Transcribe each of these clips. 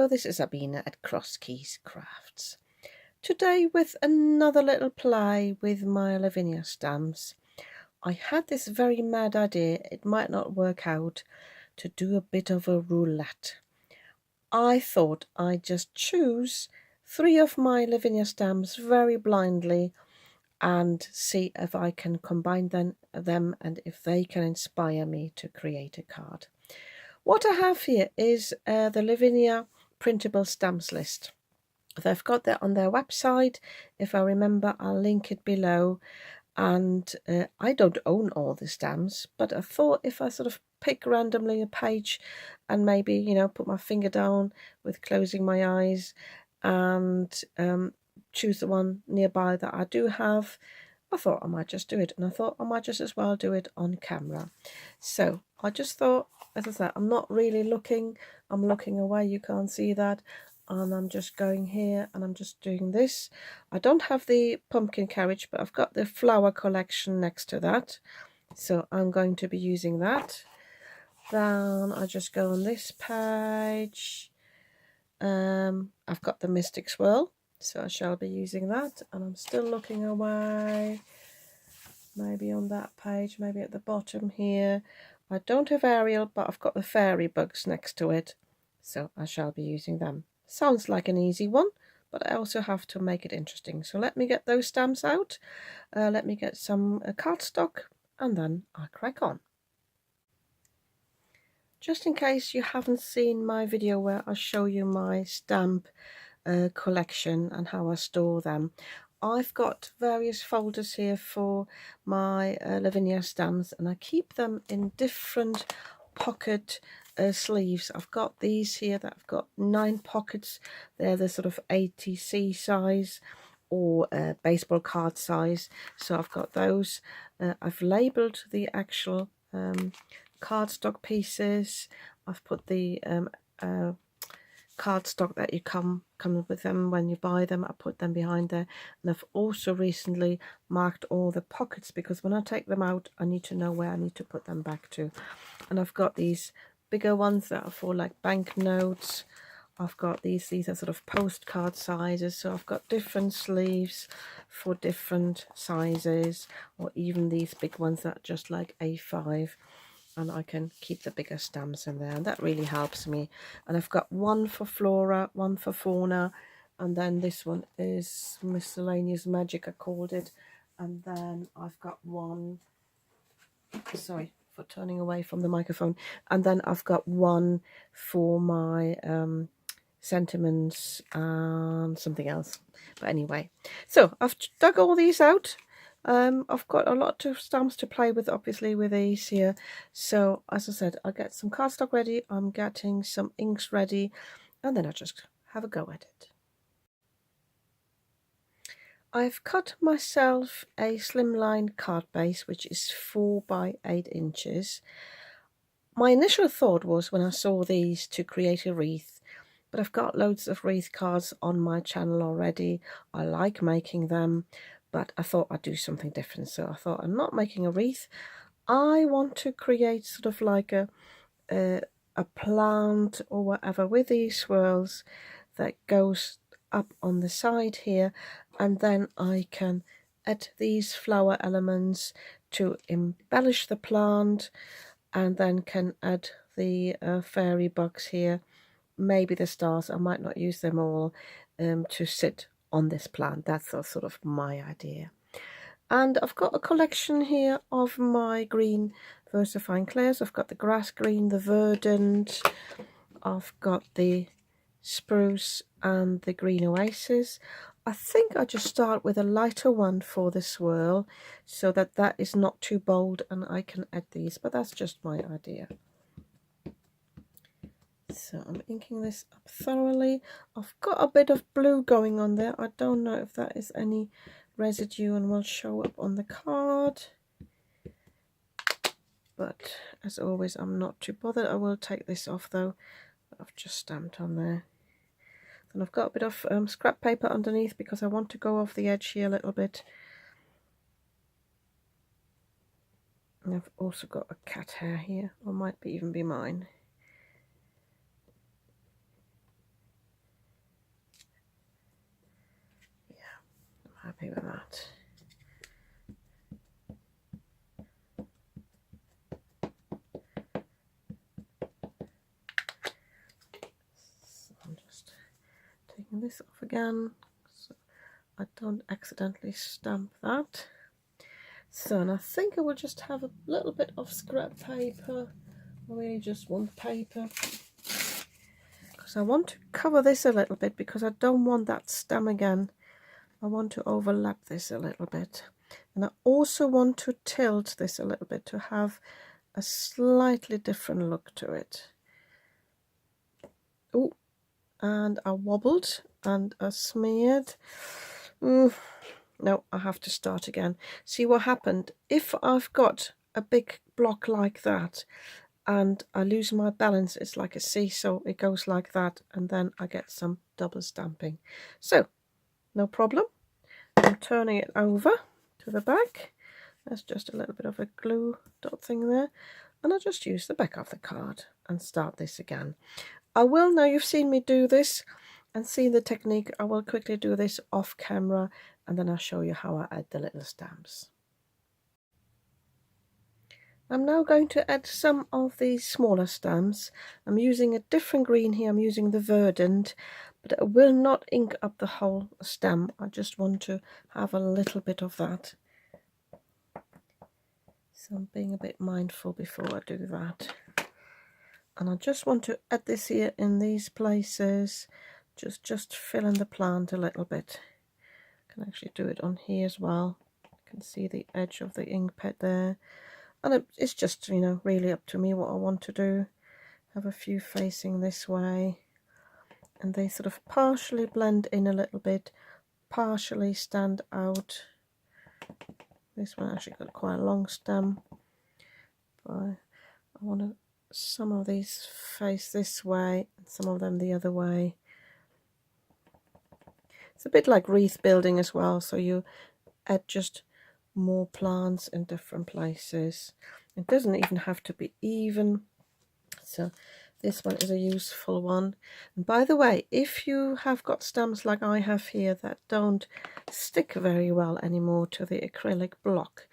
Hello, this is Abina at Cross Keys Crafts. Today with another little play with my Lavinia stamps. I had this very mad idea, it might not work out, to do a bit of a roulette. I thought I'd just choose 3 of my Lavinia stamps very blindly and see if I can combine them and if they can inspire me to create a card. What I have here is the Lavinia printable stamps list. They've got that on their website. If I remember, I'll link it below. And I don't own all the stamps, but I thought if I sort of pick randomly a page and maybe, you know, put my finger down with closing my eyes and choose the one nearby that I do have, I thought I might just do it, and I thought I might just as well do it on camera. So I just thought, as I said, I'm not really looking, I'm looking away, you can't see that, and I'm just going here and I'm just doing this. I don't have the pumpkin carriage, but I've got the flower collection next to that, so I'm going to be using that. Then I just go on this page. I've got the Mystic Swirl, so I shall be using that, and I'm still looking away, maybe on that page, maybe at the bottom here. I don't have Ariel, but I've got the fairy bugs next to it, so I shall be using them. Sounds like an easy one, but I also have to make it interesting. So let me get those stamps out, let me get some cardstock, and then I'll crack on. Just in case you haven't seen my video where I show you my stamp collection and how I store them, I've got various folders here for my Lavinia stamps, and I keep them in different pocket sleeves. I've got these here that I've got 9 pockets. They're the sort of 80C size or baseball card size, so I've got those. I've labelled the actual cardstock pieces. I've put the cardstock that you come with them when you buy them. I put them behind there, and I've also recently marked all the pockets, because when I take them out I need to know where I need to put them back to. And I've got these bigger ones that are for like banknotes. I've got these are sort of postcard sizes, so I've got different sleeves for different sizes, or even these big ones that are just like A5, and I can keep the bigger stamps in there, and that really helps me. And I've got one for flora, one for fauna, and then this one is miscellaneous magic, I called it. And then I've got one, sorry for turning away from the microphone, and then I've got one for my sentiments and something else. But anyway, so I've dug all these out. I've got a lot of stamps to play with, obviously, with these here. So as I said, I'll get some cardstock ready, I'm getting some inks ready, and then I'll just have a go at it. I've cut myself a slimline card base, which is 4 by 8 inches. My initial thought was, when I saw these, to create a wreath, but I've got loads of wreath cards on my channel already. I like making them, but I thought I'd do something different. So I thought, I'm not making a wreath. I want to create sort of like a plant or whatever with these swirls that goes up on the side here, and then I can add these flower elements to embellish the plant, and then can add the fairy bugs here, maybe the stars. I might not use them all, to sit on this plant. That's sort of my idea. And I've got a collection here of my green VersaFine clairs. I've got the grass green, the verdant, I've got the spruce and the green oasis. I think I'll just start with a lighter one for the swirl, so that is not too bold and I can add these, but that's just my idea. So I'm inking this up thoroughly. I've got a bit of blue going on there. I don't know if that is any residue and will show up on the card. But as always, I'm not too bothered. I will take this off though. I've just stamped on there. And I've got a bit of scrap paper underneath because I want to go off the edge here a little bit. And I've also got a cat hair here, or might even be mine. happy with that. So I'm just taking this off again so I don't accidentally stamp that. So, and I think I will just have a little bit of scrap paper, really just one paper, because I want to cover this a little bit because I don't want that stem again. I want to overlap this a little bit, and I also want to tilt this a little bit to have a slightly different look to it. Oh, and I wobbled and I smeared. No, I have to start again. See what happened? If I've got a big block like that and I lose my balance, it's like a seesaw, it goes like that, and then I get some double stamping. So, no problem. I'm turning it over to the back. That's just a little bit of a glue dot thing there. And I'll just use the back of the card and start this again. I will, now you've seen me do this and seen the technique, I will quickly do this off camera and then I'll show you how I add the little stamps. I'm now going to add some of these smaller stamps. I'm using a different green here, I'm using the Verdant, but I will not ink up the whole stem. I just want to have a little bit of that. So I'm being a bit mindful before I do that. And I just want to add this here in these places, just fill in the plant a little bit. I can actually do it on here as well. You can see the edge of the ink pad there. And it's just, you know, really up to me what I want to do. Have a few facing this way. And they sort of partially blend in a little bit, partially stand out. This one actually got quite a long stem. But I want some of these face this way and some of them the other way. It's a bit like wreath building as well, so you add just more plants in different places. It doesn't even have to be even. So this one is a useful one. And by the way, if you have got stamps like I have here that don't stick very well anymore to the acrylic block,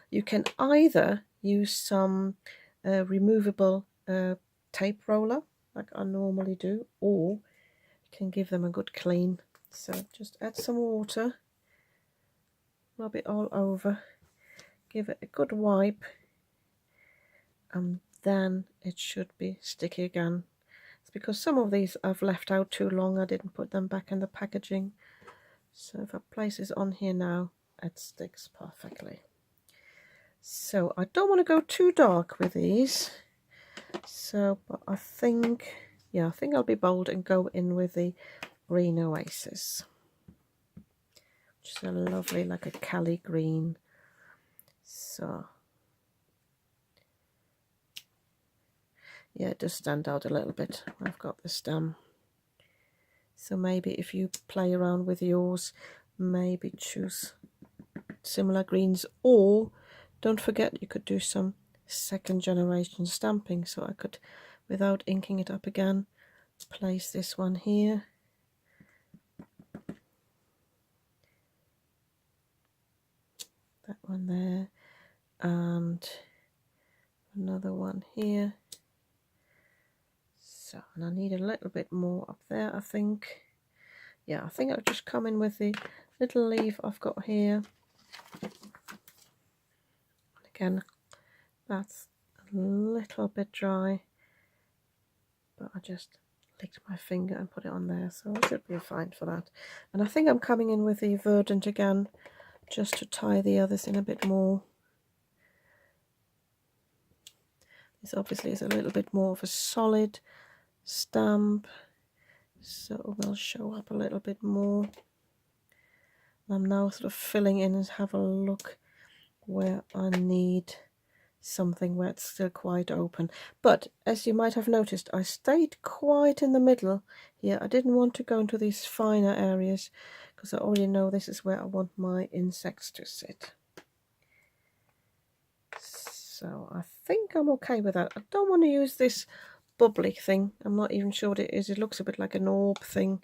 you can either use some removable tape roller like I normally do, or you can give them a good clean. So just add some water, rub it all over, give it a good wipe, and then it should be sticky again. It's because some of these I've left out too long, I didn't put them back in the packaging. So if I place this on here now, it sticks perfectly. So I don't want to go too dark with these. So, but I think, yeah, I think I'll be bold and go in with the Green Oasis, which is a lovely, like a Cali green. So, yeah, it does stand out a little bit. I've got the stem. So maybe if you play around with yours, maybe choose similar greens, or don't forget you could do some second generation stamping. So I could, without inking it up again, place this one here. That one there, and another one here. So, and I need a little bit more up there, I think. Yeah, I think I'll just come in with the little leaf I've got here. Again, that's a little bit dry, but I just licked my finger and put it on there, so it should be fine for that. And I think I'm coming in with the Verdant again, just to tie the others in a bit more. This obviously is a little bit more of a solid stamp, so it will show up a little bit more. I'm now sort of filling in and have a look where I need something where it's still quite open. But as you might have noticed, I stayed quite in the middle here. I didn't want to go into these finer areas because I already know this is where I want my insects to sit. So I think I'm okay with that. I don't want to use this bubbly thing. I'm not even sure what it is. It looks a bit like an orb thing,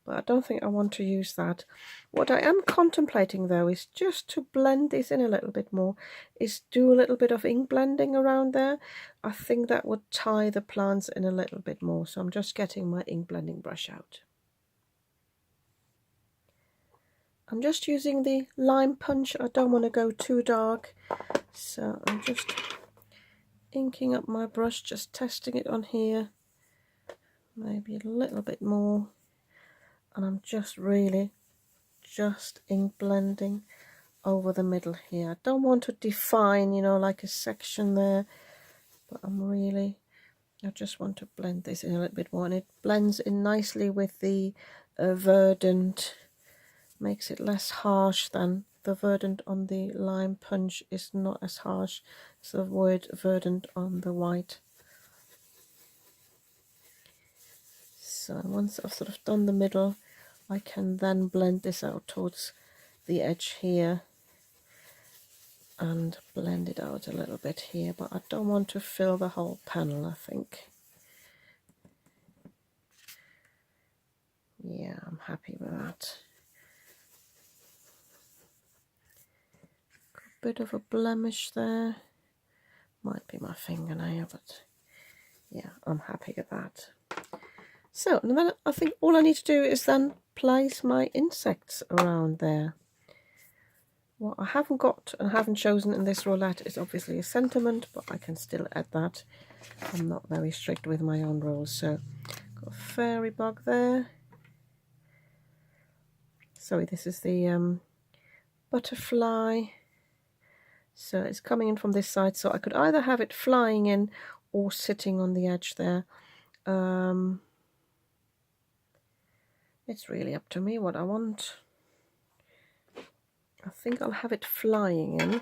but I don't think I want to use that. What I am contemplating though is just to blend this in a little bit more, is do a little bit of ink blending around there. I think that would tie the plants in a little bit more, so I'm just getting my ink blending brush out. I'm just using the lime punch. I don't want to go too dark, so I'm just inking up my brush, just testing it on here, maybe a little bit more, and I'm just really just ink blending over the middle here. I don't want to define, you know, like a section there, but I just want to blend this in a little bit more, and it blends in nicely with the verdant, makes it less harsh than the verdant on the lime punch is not as harsh as the word verdant on the white. So once I've sort of done the middle, I can then blend this out towards the edge here and blend it out a little bit here, but I don't want to fill the whole panel, I think. Yeah, I'm happy with that. A bit of a blemish there, might be my fingernail, but yeah, I'm happy with that. So, and then I think all I need to do is then place my insects around there. What I haven't got and haven't chosen in this roulette is obviously a sentiment, but I can still add that. I'm not very strict with my own rules. So, got a fairy bug there. Sorry, this is the butterfly. So it's coming in from this side, so I could either have it flying in or sitting on the edge there. It's really up to me what I want. I think I'll have it flying in,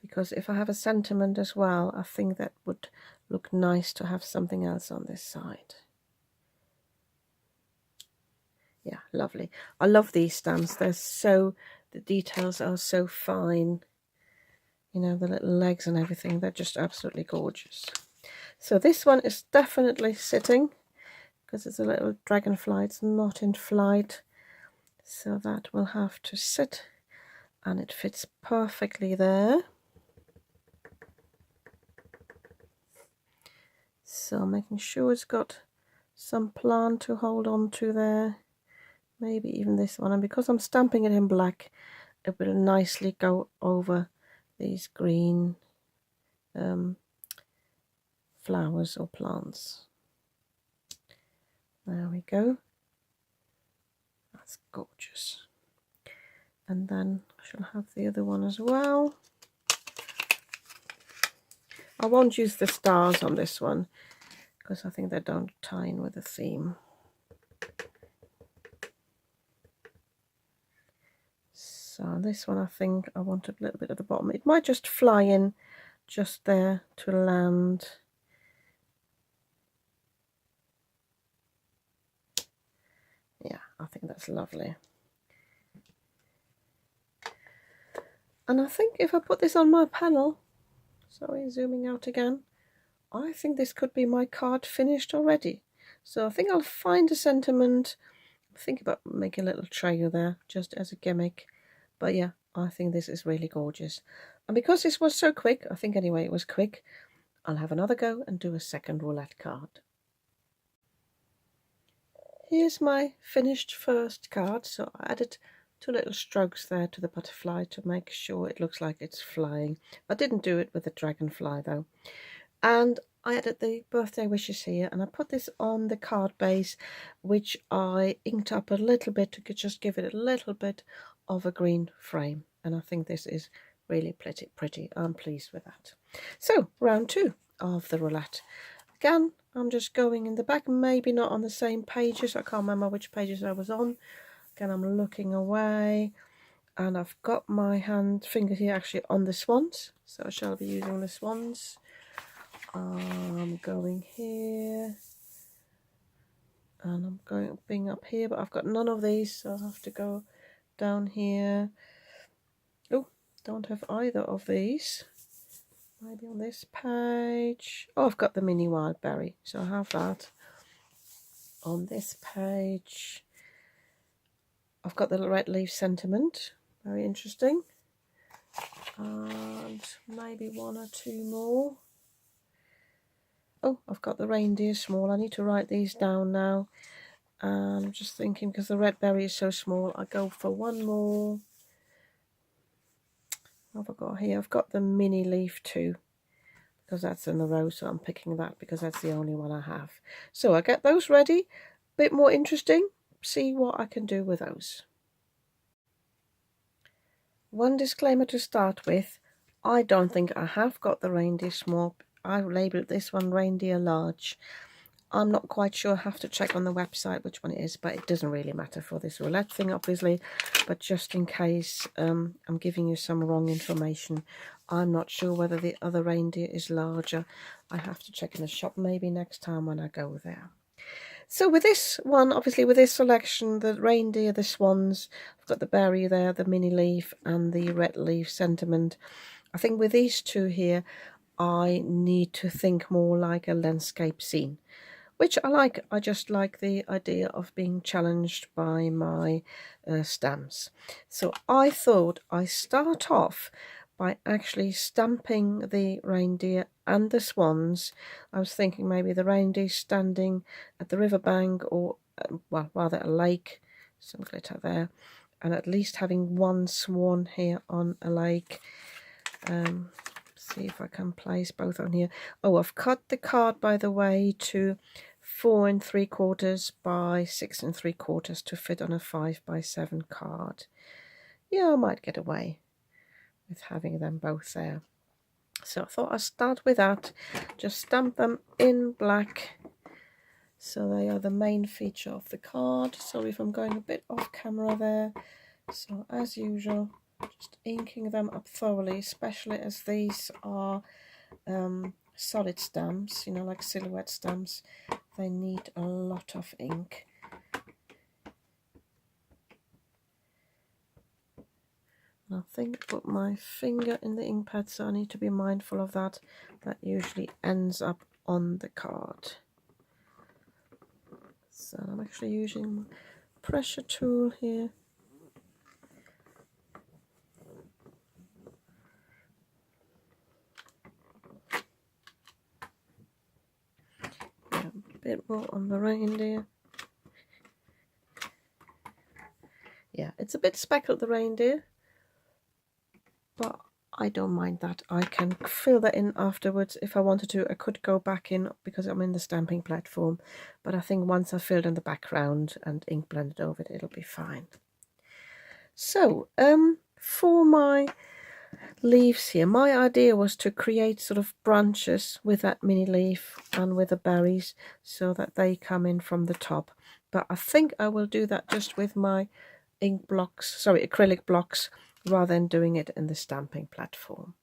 because if I have a sentiment as well, I think that would look nice to have something else on this side. Yeah, lovely. I love these stamps. The details are so fine. You know, the little legs and everything, they're just absolutely gorgeous. So this one is definitely sitting, because it's a little dragonfly, it's not in flight. So that will have to sit, and it fits perfectly there. So making sure it's got some plant to hold on to there, maybe even this one, and because I'm stamping it in black, it will nicely go over these green flowers or plants. There we go. That's gorgeous. And then I shall have the other one as well. I won't use the stars on this one because I think they don't tie in with the theme. So this one, I think I want a little bit at the bottom. It might just fly in just there to land. Yeah, I think that's lovely. And I think if I put this on my panel, sorry, zooming out again, I think this could be my card finished already. So I think I'll find a sentiment, think about making a little trail there just as a gimmick. But yeah, I think this is really gorgeous. And because this was so quick, I think anyway it was quick, I'll have another go and do a second roulette card. Here's my finished first card. So I added 2 little strokes there to the butterfly to make sure it looks like it's flying. I didn't do it with the dragonfly though. And I added the birthday wishes here, and I put this on the card base, which I inked up a little bit to just give it a little bit of a green frame. And I think this is really pretty. I'm pleased with that. So round 2 of the roulette. Again, I'm just going in the back, maybe not on the same pages. I can't remember which pages I was on. Again, I'm looking away, and I've got my finger here actually on the swans, so I shall be using the swans. I'm going here, and I'm going up here, but I've got none of these, so I'll have to go down here. Oh, don't have either of these. Maybe on this page. Oh, I've got the mini wild berry, so I have that. On this page, I've got the red leaf sentiment, very interesting, and maybe one or two more. Oh, I've got the reindeer small. I need to write these down now. And I'm just thinking, because the red berry is so small, I go for one more. What have I got here? I've got the mini leaf too, because that's in the row, so I'm picking that because that's the only one I have. So I get those ready, a bit more interesting, see what I can do with those. One disclaimer to start with, I don't think I have got the reindeer small. I've labelled this one reindeer large. I'm not quite sure, I have to check on the website which one it is, but it doesn't really matter for this roulette thing obviously, but just in case I'm giving you some wrong information. I'm not sure whether the other reindeer is larger. I have to check in the shop maybe next time when I go there. So with this one, obviously with this selection, the reindeer, the swans, I've got the berry there, the mini leaf and the red leaf sentiment. I think with these two here, I need to think more like a landscape scene, which I like. I just like the idea of being challenged by my stamps. So I thought I start off by actually stamping the reindeer and the swans. I was thinking maybe the reindeer standing at the riverbank, or well, rather a lake, some glitter there, and at least having one swan here on a lake. See if I can place both on here. Oh, I've cut the card, by the way, to 4 3/4 by 6 3/4 to fit on a 5 by 7 card. Yeah, I might get away with having them both there. So I thought I'd start with that. Just stamp them in black, so they are the main feature of the card. Sorry if I'm going a bit off camera there. So as usual, just inking them up thoroughly, especially as these are solid stamps, you know, like silhouette stamps. They need a lot of ink. I think I put my finger in the ink pad, so I need to be mindful of that. That usually ends up on the card. So I'm actually using my pressure tool here. Yeah, a bit more on the reindeer. Yeah, it's a bit speckled, the reindeer, but I don't mind that. I can fill that in afterwards. If I wanted to, I could go back in because I'm in the stamping platform, but I think once I've filled in the background and ink blended over it, it'll be fine. So for my leaves here, my idea was to create sort of branches with that mini leaf and with the berries so that they come in from the top, but I think I will do that just with my ink blocks, sorry, acrylic blocks, rather than doing it in the stamping platform.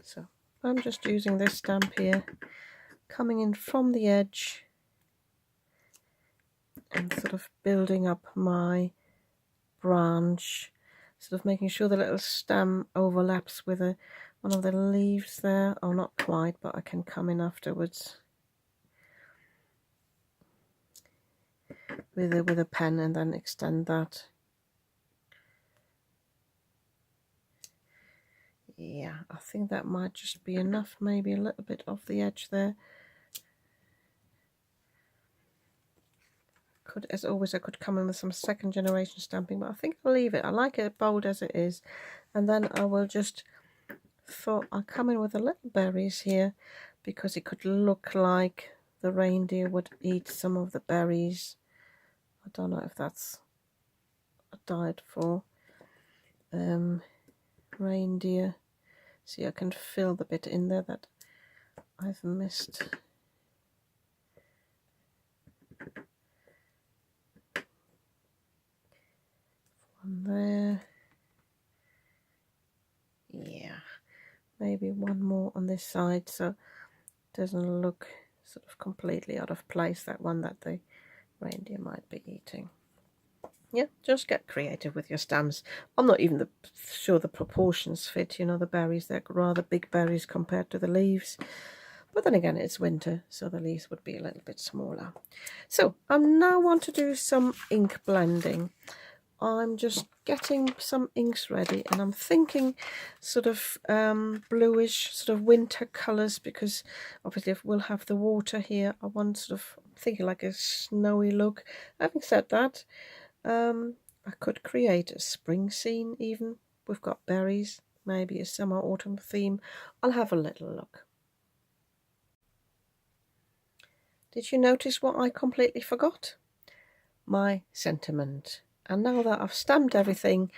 So I'm just using this stamp here, coming in from the edge and sort of building up my branch, sort of making sure the little stem overlaps with one of the leaves there. Oh, not quite, but I can come in afterwards with a pen and then extend that. Yeah, I think that might just be enough, maybe a little bit off the edge there. Could, as always, I could come in with some second generation stamping, but I think I'll leave it. I like it bold as it is, and then I will just thought I'll come in with the little berries here because it could look like the reindeer would eat some of the berries. I don't know if that's a diet for reindeer. See, I can fill the bit in there that I've missed. One there. Yeah, maybe one more on this side so it doesn't look sort of completely out of place, that one that the reindeer might be eating. Yeah, just get creative with your stamps. I'm not even sure the proportions fit, you know, the berries, they're rather big berries compared to the leaves. But then again, it's winter, so the leaves would be a little bit smaller. So I now want to do some ink blending. I'm just getting some inks ready, and I'm thinking sort of bluish, sort of winter colours, because obviously if we'll have the water here, I want sort of, I'm thinking like a snowy look. Having said that, I could create a spring scene even. We've got berries, maybe a summer autumn theme. I'll have a little look. Did you notice what I completely forgot? My sentiment. And now that I've stamped everything,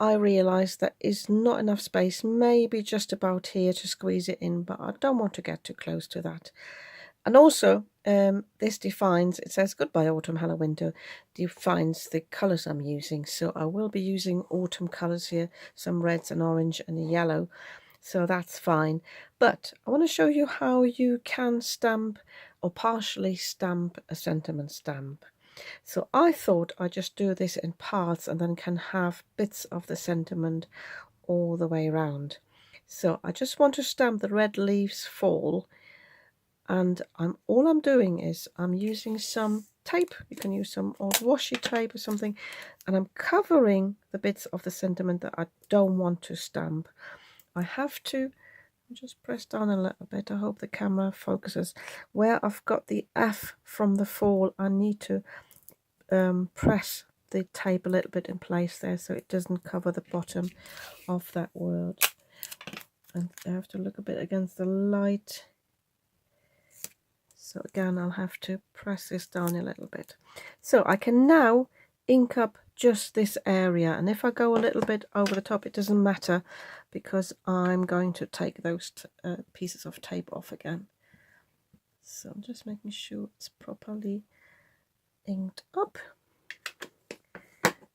I realise there is not enough space, maybe just about here to squeeze it in, but I don't want to get too close to that. And also, this defines, it says goodbye autumn, hello winter, defines the colours I'm using. So I will be using autumn colours here, some reds and orange and a yellow. So that's fine. But I want to show you how you can stamp or partially stamp a sentiment stamp. So I thought I'd just do this in parts and then can have bits of the sentiment all the way around. So I just want to stamp the red leaves fall, and all I'm doing is I'm using some tape. You can use some old washi tape or something, and I'm covering the bits of the sentiment that I don't want to stamp. I have to just press down a little bit. I hope the camera focuses. Where I've got the F from the fall, I need to press the tape a little bit in place there so it doesn't cover the bottom of that word. And I have to look a bit against the light. So again, I'll have to press this down a little bit. So I can now ink up just this area, and if I go a little bit over the top, it doesn't matter because I'm going to take those pieces of tape off again. So I'm just making sure it's properly inked up.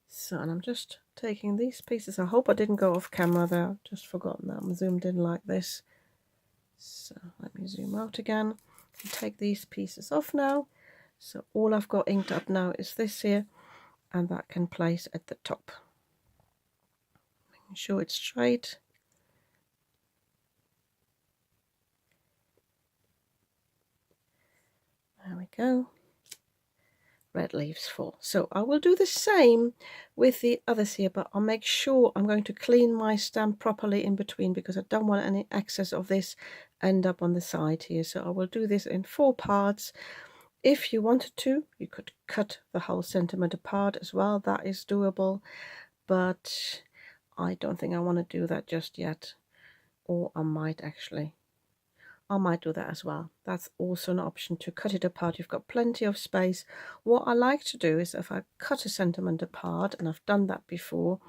So, and I'm just taking these pieces. I hope I didn't go off camera there. I've just forgotten that I'm zoomed in like this. So let me zoom out again and take these pieces off now. So all I've got inked up now is this here, and that can place at the top. Making sure it's straight. There we go. Red leaves fall. So I will do the same with the others here, but I'll make sure I'm going to clean my stamp properly in between because I don't want any excess of this end up on the side here. So I will do this in 4 parts. If you wanted to, you could cut the whole sentiment apart as well. That is doable, but I don't think I want to do that just yet. Or I might actually. I might do that as well. That's also an option, to cut it apart. You've got plenty of space. What I like to do is if I cut a sentiment apart, and I've done that before,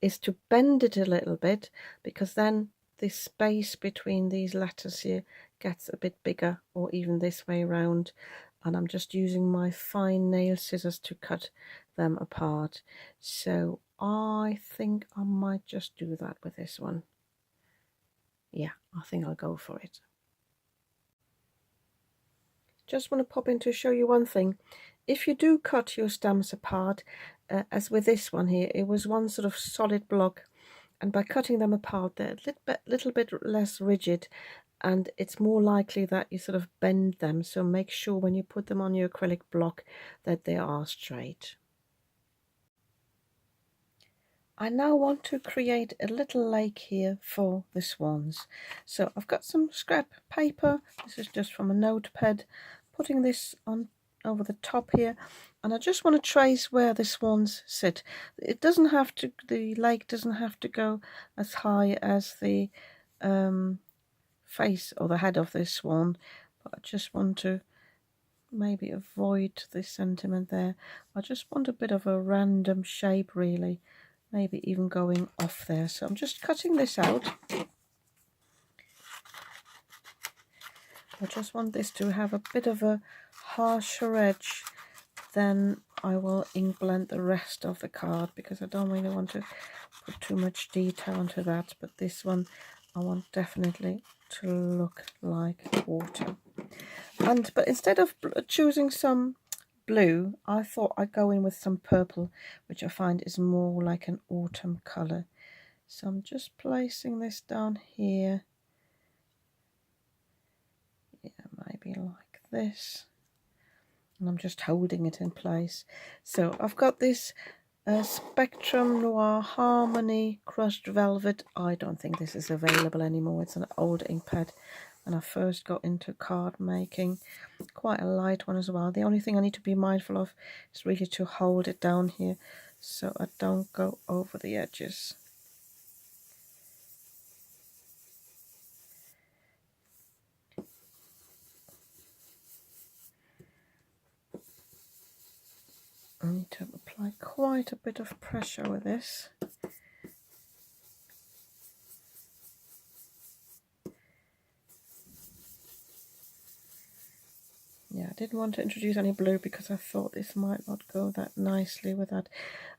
is to bend it a little bit, because then the space between these letters here gets a bit bigger, or even this way around. And I'm just using my fine nail scissors to cut them apart. So I think I might just do that with this one. Yeah, I think I'll go for it. Just want to pop in to show you one thing. If you do cut your stamps apart, as with this one here, it was one sort of solid block, and by cutting them apart they're a little bit less rigid, and it's more likely that you sort of bend them. So make sure when you put them on your acrylic block that they are straight. I now want to create a little lake here for the swans. So I've got some scrap paper. This is just from a notepad. Putting this on over the top here, and I just want to trace where the swans sit. It doesn't have to, the lake doesn't have to go as high as the face or the head of this swan, but I just want to maybe avoid this sentiment there. I just want a bit of a random shape really, maybe even going off there. So I'm just cutting this out. I just want this to have a bit of a harsher edge. Then I will ink blend the rest of the card because I don't really want to put too much detail onto that. But this one I want definitely to look like water. But instead of choosing some blue, I thought I'd go in with some purple, which I find is more like an autumn colour. So I'm just placing this down here. maybe like this, and I'm just holding it in place. So I've got this Spectrum Noir Harmony Crushed Velvet. I don't think this is available anymore. It's an old ink pad, and I first got into card making. Quite a light one as well. The only thing I need to be mindful of is really to hold it down here so I don't go over the edges. I need to apply quite a bit of pressure with this. Yeah, I didn't want to introduce any blue because I thought this might not go that nicely with that.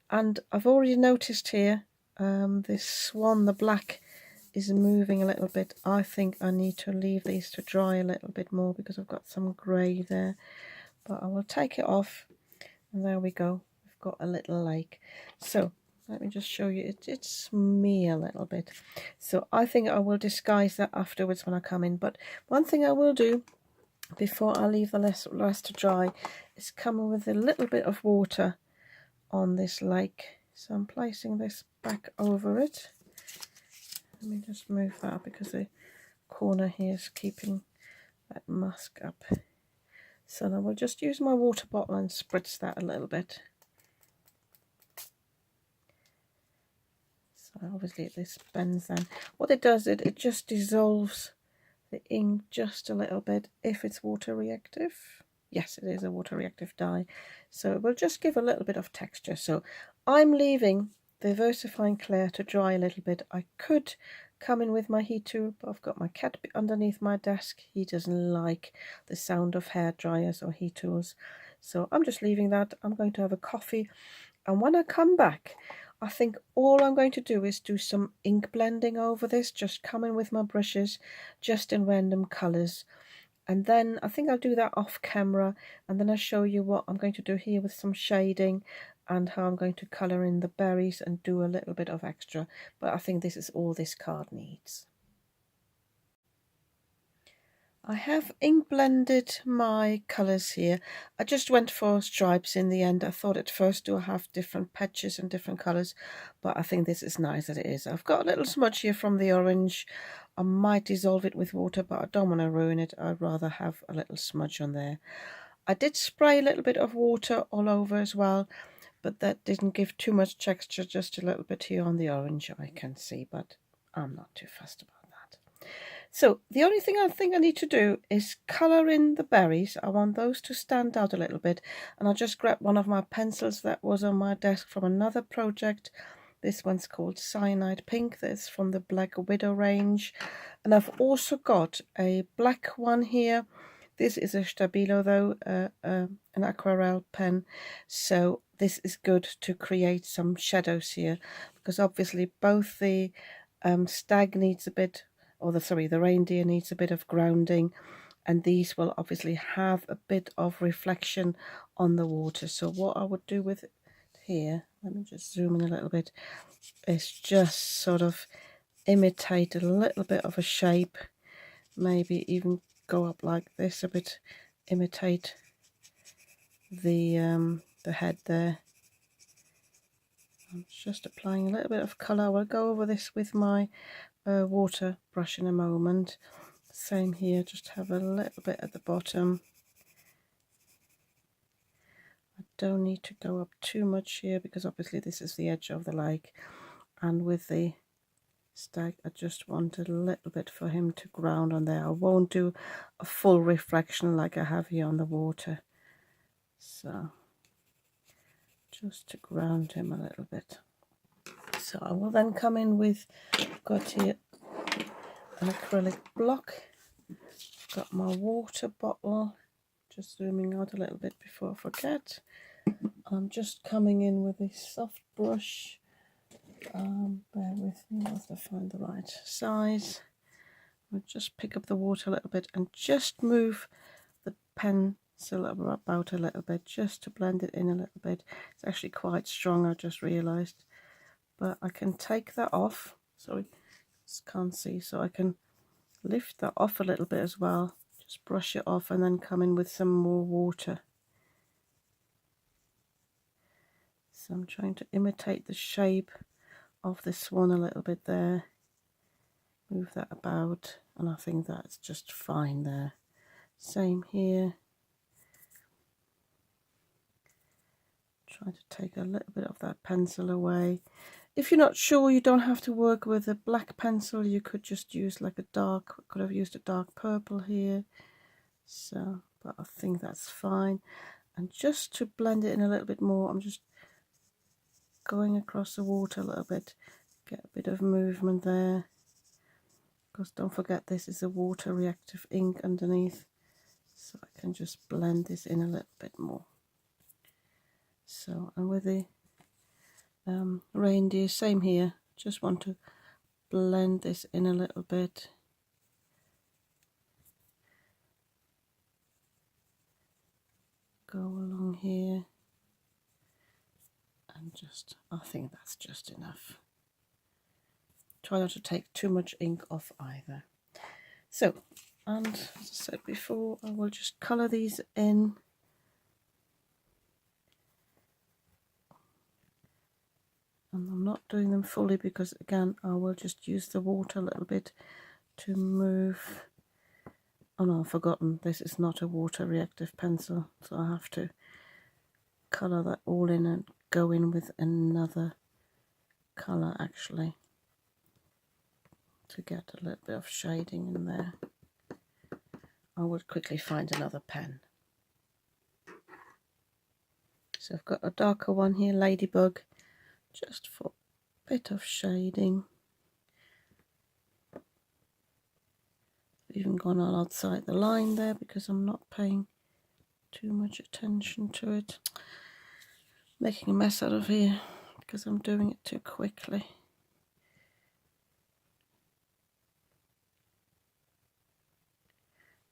And I've already noticed here, this swan, the black, is moving a little bit. I think I need to leave these to dry a little bit more because I've got some grey there. But I will take it off, and there we go. We've got a little lake. So let me just show you. It's me a little bit. So I think I will disguise that afterwards when I come in. But one thing I will do before I leave the rest to dry is come in with a little bit of water on this lake. So I'm placing this back over it. Let me just move that because the corner here is keeping that musk up. So now we'll just use my water bottle and spritz that a little bit. So obviously this bends then. What it does, it just dissolves the ink just a little bit if it's water reactive. Yes, it is a water reactive dye. So it will just give a little bit of texture. So I'm leaving the VersaFine Clear to dry a little bit. I could come in with my heat tool, but I've got my cat underneath my desk. He doesn't like the sound of hair dryers or heat tools. So I'm just leaving that. I'm going to have a coffee. And when I come back, I think all I'm going to do is do some ink blending over this. Just come in with my brushes, just in random colours. And then I think I'll do that off camera, and then I'll show you what I'm going to do here with some shading and how I'm going to colour in the berries and do a little bit of extra. But I think this is all this card needs. I have ink blended my colours here. I just went for stripes in the end. I thought at first do I have different patches and different colours, but I think this is nice as it is. I've got a little smudge here from the orange. I might dissolve it with water, but I don't want to ruin it. I'd rather have a little smudge on there. I did spray a little bit of water all over as well, but that didn't give too much texture, just a little bit here on the orange I can see, but I'm not too fussed about that. So the only thing I think I need to do is colour in the berries. I want those to stand out a little bit, and I'll just grab one of my pencils that was on my desk from another project. This one's called Cyanide Pink. That's from the Black Widow range. And I've also got a black one here. This is a Stabilo though, an aquarelle pen. So this is good to create some shadows here, because obviously both the stag needs a bit, or the reindeer needs a bit of grounding, and these will obviously have a bit of reflection on the water. So what I would do with it here, let me just zoom in a little bit, is just sort of imitate a little bit of a shape, maybe even go up like this a bit, imitate the head there. I'm just applying a little bit of colour. I will go over this with my water brush in a moment. Same here, just have a little bit at the bottom. I don't need to go up too much here because obviously this is the edge of the lake, and with the stag I just want a little bit for him to ground on there. I won't do a full reflection like I have here on the water, so just to ground him a little bit. So I will then come in with, I've got here an acrylic block, got my water bottle, just zooming out a little bit before I forget. I'm just coming in with a soft brush. Bear with me whilst I find the right size. I'll just pick up the water a little bit and just move the pencil about a little bit, just to blend it in a little bit. It's actually quite strong, I just realised, but I can take that off. Sorry, just can't see, so I can lift that off a little bit as well, Just brush it off and then come in with some more water. So I'm trying to imitate the shape of the swan a little bit there. Move that about, and I think that's just fine there. Same here. Try to take a little bit of that pencil away. If you're not sure, you don't have to work with a black pencil. You could just use like a dark, could have used a dark purple here. So, but I think that's fine. And just to blend it in a little bit more, I'm just going across the water a little bit. Get a bit of movement there. Because don't forget, this is a water reactive ink underneath. So I can just blend this in a little bit more. So, and with the reindeer, same here. Just want to blend this in a little bit. Go along here. And just, I think that's just enough. Try not to take too much ink off either. So, and as I said before, I will just colour these in. And I'm not doing them fully because, again, I will just use the water a little bit to move. Oh no, I've forgotten, this is not a water reactive pencil, so I have to colour that all in and go in with another colour actually to get a little bit of shading in there. I will quickly find another pen. So I've got a darker one here, Ladybug, just for a bit of shading. Even gone all outside the line there because I'm not paying too much attention to it. Making a mess out of here because I'm doing it too quickly.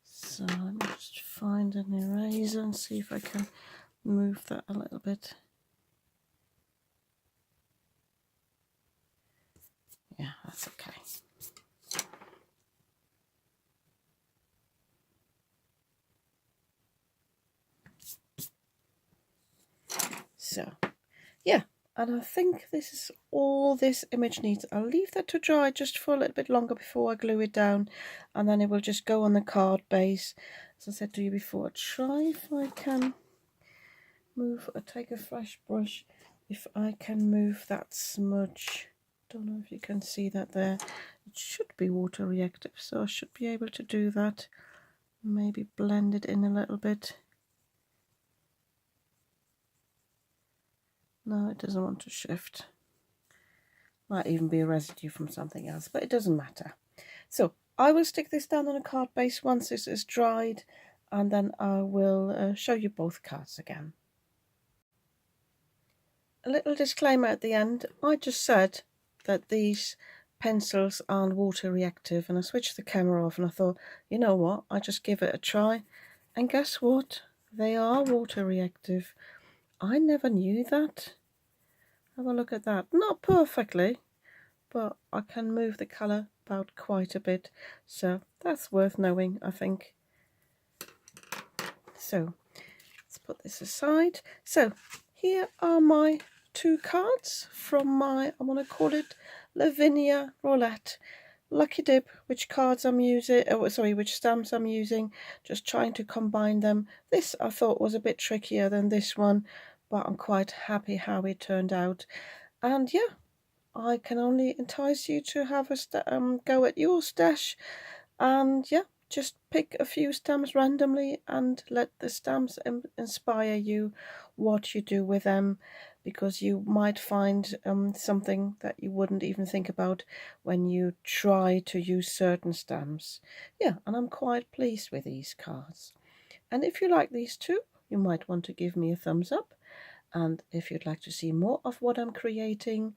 So let me just find an eraser and see if I can move that a little bit. Yeah, that's okay. So, yeah, and I think this is all this image needs. I'll leave that to dry just for a little bit longer before I glue it down, and then it will just go on the card base. As I said to you before, I'll try if I can move, or take a fresh brush, if I can move that smudge. Don't know if you can see that there. It should be water reactive, so I should be able to do that. Maybe blend it in a little bit. No, it doesn't want to shift. Might even be a residue from something else, but it doesn't matter. So I will stick this down on a card base once this is dried, and then I will show you both cards again. A little disclaimer at the end. I just said that these pencils aren't water reactive, and I switched the camera off and I thought, you know what, I just give it a try, and guess what, they are water reactive. I never knew that. Have a look at that. Not perfectly, but I can move the colour about quite a bit, so that's worth knowing, I think. So let's put this aside. So here are my two cards from my, I want to call it Lavinia Roulette. Lucky dip which cards I'm using, which stamps I'm using, just trying to combine them. This I thought was a bit trickier than this one, but I'm quite happy how it turned out. And yeah, I can only entice you to have a go at your stash, and yeah, just pick a few stamps randomly and let the stamps inspire you what you do with them, because you might find something that you wouldn't even think about when you try to use certain stamps. Yeah, and I'm quite pleased with these cards. And if you like these too, you might want to give me a thumbs up. And if you'd like to see more of what I'm creating,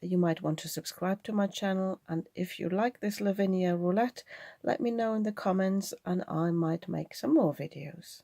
you might want to subscribe to my channel. And if you like this Lavinia Roulette, let me know in the comments and I might make some more videos.